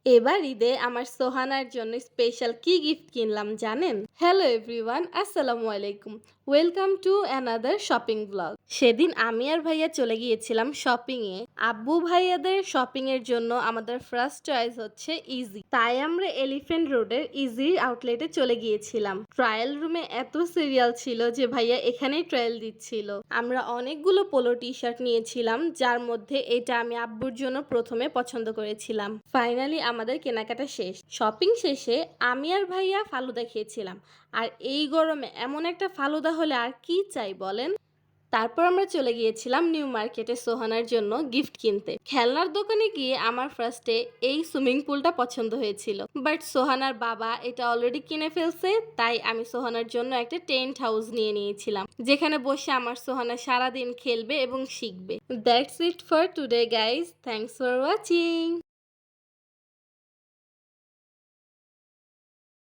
এবার ঈদে আমার সোহানার জন্য স্পেশাল কি গিফট কিনলাম জানেন? হ্যালো এভরিওয়ান, আসসালামু আলাইকুম। Welcome to another shopping blog. সেদিন আমি আর ভাইয়া চলে গিয়েছিলাম শপিং এ। আব্বু ভাইয়াদের শপিং এর জন্য আমাদের ফার্স্ট চয়েস হচ্ছে ইজি, তাই আমরা এলিফ্যান্ট রোডের ইজি আউটলেটে চলে গিয়েছিলাম। ট্রায়াল রুমে এত সিরিয়াল ছিল যে ভাইয়া এখানেই ট্রায়াল দিচ্ছিল। আমরা অনেকগুলো পোলো টি শার্ট নিয়েছিলাম, যার মধ্যে এটা আমি আব্বুর জন্য প্রথমে পছন্দ করেছিলাম। ফাইনালি আমাদের কেনাকাটা শেষ। শপিং শেষে আমি আর ভাইয়া ফালুদা খেয়েছিলাম। আর এই গরমে এমন একটা ফালুদা হলে আর কি চাই বলেন? তারপর আমরা চলে গিয়েছিলাম নিউ মার্কেটে সোহানার জন্য গিফট কিনতে। খেলনার দোকানে গিয়ে আমার ফার্স্টে এই সুইমিং পুলটা পছন্দ হয়েছিল, বাট সোহানার বাবা এটা অলরেডি কিনে ফেলছে, তাই আমি সোহানার জন্য একটা টেন্ট হাউস নিয়ে নিয়েছিলাম, যেখানে বসে আমার সোহানা সারাদিন খেলবে এবং শিখবে। That's it for today guys, thanks for watching.